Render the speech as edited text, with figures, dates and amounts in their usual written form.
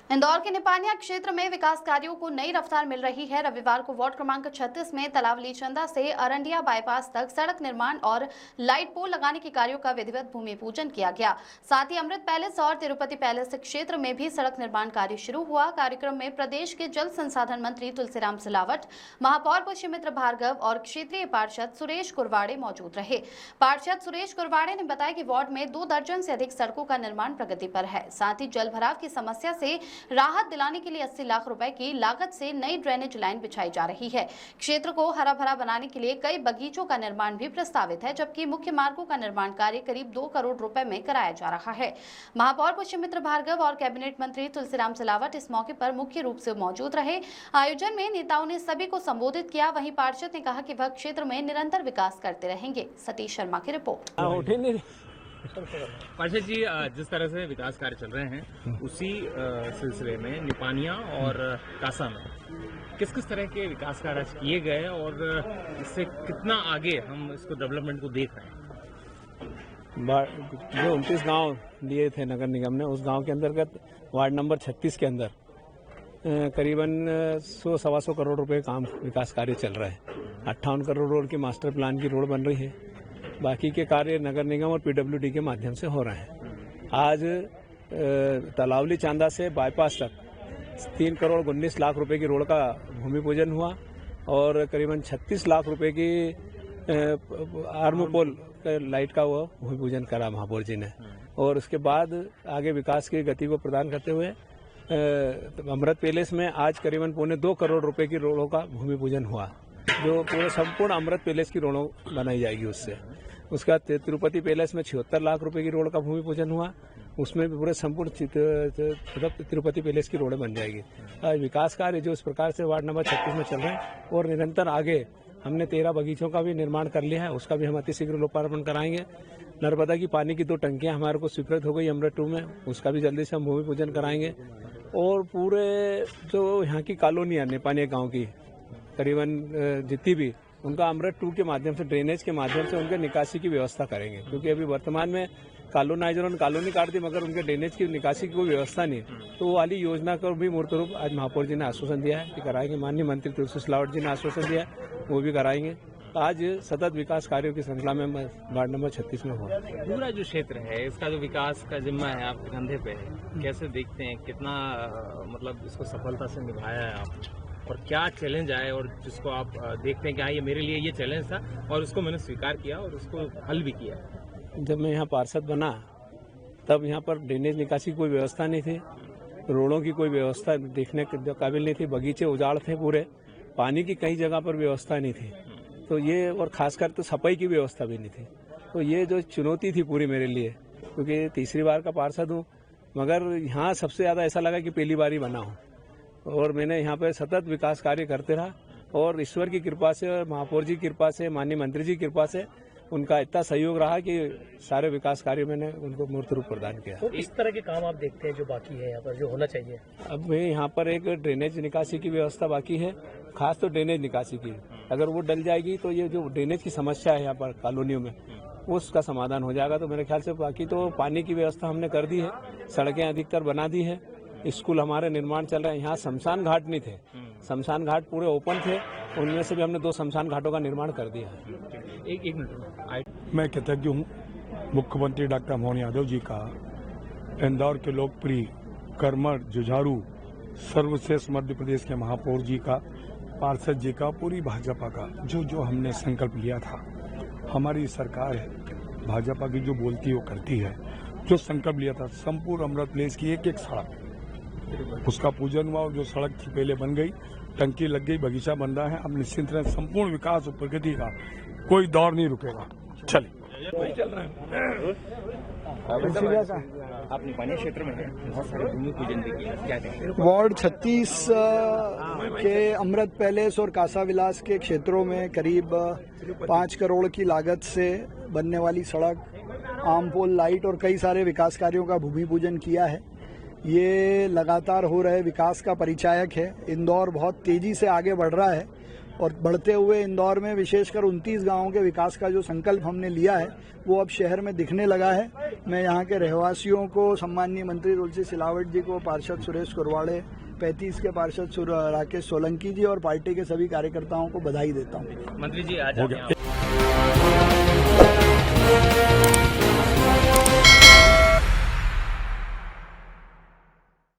इंदौर के निपानिया क्षेत्र में विकास कार्यों को नई रफ्तार मिल रही है। रविवार को वार्ड क्रमांक 36 में तलावली चंदा से अरंडिया बाईपास तक सड़क निर्माण और लाइट पोल लगाने के कार्यों का विधिवत भूमि पूजन किया गया। साथ ही अमृत पैलेस और तिरुपति पैलेस क्षेत्र में भी सड़क निर्माण कार्य शुरू हुआ। कार्यक्रम में प्रदेश के जल संसाधन मंत्री तुलसीराम सिलावट, महापौर पुष्यमित्र भार्गव और क्षेत्रीय पार्षद सुरेश कुरवाड़े मौजूद रहे। पार्षद सुरेश कुरवाड़े ने बताया कि वार्ड में 2 दर्जन से अधिक सड़कों का निर्माण प्रगति पर है। साथ ही जल भराव की समस्या से राहत दिलाने के लिए 80 लाख रुपए की लागत से नई ड्रेनेज लाइन बिछाई जा रही है। क्षेत्र को हरा भरा बनाने के लिए कई बगीचों का निर्माण भी प्रस्तावित है, जबकि मुख्य मार्गों का निर्माण कार्य करीब 2 करोड़ रुपए में कराया जा रहा है। महापौर पुष्यमित्र भार्गव और कैबिनेट मंत्री तुलसीराम सिलावट इस मौके पर मुख्य रूप से मौजूद रहे। आयोजन में नेताओं ने सभी को संबोधित किया। वहीं पार्षद ने कहा कि वह क्षेत्र में निरंतर विकास करते रहेंगे। सतीश शर्मा की रिपोर्ट। पार्षद जी, जिस तरह से विकास कार्य चल रहे हैं उसी सिलसिले में निपानिया और कासा में किस किस तरह के विकास कार्य किए गए और इससे कितना आगे हम इसको डेवलपमेंट को देख रहे हैं? जो 29 गांव दिए थे नगर निगम ने, उस गांव के अंतर्गत वार्ड नंबर 36 के अंदर करीबन 100-125 करोड़ रुपए काम विकास कार्य चल रहा है। 58 करोड़ रोड की मास्टर प्लान की रोड बन रही है। बाकी के कार्य नगर निगम और पीडब्ल्यूडी के माध्यम से हो रहे हैं। आज तलावली चांदा से बाईपास तक 3 करोड़ 19 लाख रुपए की रोड का भूमि पूजन हुआ और करीबन 36 लाख रुपए की आर्मपोल लाइट का वो भूमि पूजन करा महापौर जी ने। और उसके बाद आगे विकास की गति को प्रदान करते हुए अमृत पैलेस में आज करीबन 2.25 करोड़ रुपए की रोडों का भूमि पूजन हुआ, जो पूरे संपूर्ण अमृत पैलेस की रोडों बनाई जाएगी उससे। उसका तिरुपति पैलेस में 76 लाख रुपए की रोड का भूमि पूजन हुआ, उसमें भी पूरे संपूर्ण तिरुपति पैलेस की रोडें बन जाएगी। विकास कार्य जो इस प्रकार से वार्ड नंबर 36 में चल रहे हैं और निरंतर आगे हमने 13 बगीचों का भी निर्माण कर लिया है, उसका भी हम अतिशीघ्र लोकार्पण कराएंगे। नर्मदा की पानी की 2 टंकियां हमारे को स्वीकृत हो गई अमृत 2 में, उसका भी जल्दी से हम भूमि पूजन कराएंगे। और पूरे जो यहाँ की कॉलोनियां निपानिया गाँव की करीबन जितनी भी, उनका अमृत 2 के माध्यम से, ड्रेनेज के माध्यम से उनके निकासी की व्यवस्था करेंगे। क्योंकि अभी वर्तमान में कॉलोनाइजरों ने कॉलोनी काट दी, मगर उनके ड्रेनेज की निकासी की कोई व्यवस्था नहीं। तो वो वाली योजना को भी मूर्त रूप आज महापौर जी ने आश्वासन दिया है कि कराएंगे। माननीय मंत्री तुलसी सिलावट जी ने आश्वासन दिया है, वो भी कराएंगे। तो आज सतत विकास कार्यों की श्रृंखला में वार्ड नंबर 36 में हो। पूरा जो क्षेत्र है इसका जो विकास का जिम्मा है आपके कंधे पे है, कैसे देखते हैं, कितना मतलब इसको सफलता से निभाया है आप, और क्या चैलेंज आए और जिसको आप देखते हैं कि हाँ ये मेरे लिए ये चैलेंज था और उसको मैंने स्वीकार किया और उसको हल भी किया? जब मैं यहाँ पार्षद बना तब यहाँ पर ड्रेनेज निकासी की कोई व्यवस्था नहीं थी, रोडों की कोई व्यवस्था देखने के काबिल नहीं थी, बगीचे उजाड़ थे पूरे, पानी की कई जगह पर व्यवस्था नहीं थी। तो ये, और खासकर तो सफाई की व्यवस्था भी नहीं थी। तो ये जो चुनौती थी पूरी मेरे लिए, क्योंकि तीसरी बार का पार्षद हूँ, मगर यहाँ सबसे ज़्यादा ऐसा लगा कि पहली बार ही बना हूँ। और मैंने यहाँ पर सतत विकास कार्य करते रहा और ईश्वर की कृपा से, महापौर जी की कृपा से, माननीय मंत्री जी की कृपा से उनका इतना सहयोग रहा कि सारे विकास कार्य मैंने उनको मूर्त रूप प्रदान किया। तो इस तरह के काम आप देखते हैं जो बाकी है यहाँ पर, जो होना चाहिए? अब यहाँ पर एक ड्रेनेज निकासी की व्यवस्था बाकी है, खास तो ड्रेनेज निकासी की। अगर वो डल जाएगी तो ये जो ड्रेनेज की समस्या है यहाँ पर कॉलोनियों में, उसका समाधान हो जाएगा। तो मेरे ख्याल से बाकी तो पानी की व्यवस्था हमने कर दी है, सड़कें अधिकतर बना दी है, स्कूल हमारे निर्माण चल रहे हैं। यहाँ शमशान घाट नहीं थे, शमशान घाट पूरे ओपन थे, उनमें से भी हमने 2 शमशान घाटों का निर्माण कर दिया है। एक मिनट, मैं कृतज्ञ हूँ मुख्यमंत्री डॉक्टर मोहन यादव जी का, इंदौर के लोकप्रिय, कर्मठ, जुझारू, सर्वश्रेष्ठ मध्य प्रदेश के महापौर जी का, पार्षद जी का, पूरी भाजपा का, जो हमने संकल्प लिया था। हमारी सरकार है, भाजपा की जो बोलती है वो करती है। जो संकल्प लिया था संपूर्ण अमृत प्लेस की एक सड़क, उसका पूजन हुआ और जो सड़क थी पहले बन गई, टंकी लग गई, बगीचा बन रहा है। अब निश्चिंत रहे, संपूर्ण विकास और प्रगति का कोई दौर नहीं रुकेगा। चलिए, वही चल रहा है। आप निपानिया क्षेत्र में हैं, बहुत सारे भूमि पूजन भी किए, क्या कहेंगे? वार्ड 36 के अमृत पैलेस और कासा विलास के क्षेत्रों में करीब 5 करोड़ की लागत से बनने वाली सड़क, आमपोल लाइट और कई सारे विकास कार्यों का भूमि पूजन किया है। ये लगातार हो रहे विकास का परिचायक है। इंदौर बहुत तेजी से आगे बढ़ रहा है और बढ़ते हुए इंदौर में विशेषकर 29 गांवों के विकास का जो संकल्प हमने लिया है वो अब शहर में दिखने लगा है। मैं यहाँ के रहवासियों को, सम्माननीय मंत्री तुलसी सिलावट जी को, पार्षद सुरेश कुरवाड़े, 35 के पार्षद राकेश सोलंकी जी और पार्टी के सभी कार्यकर्ताओं को बधाई देता हूँ। मंत्री जी आज हो गया।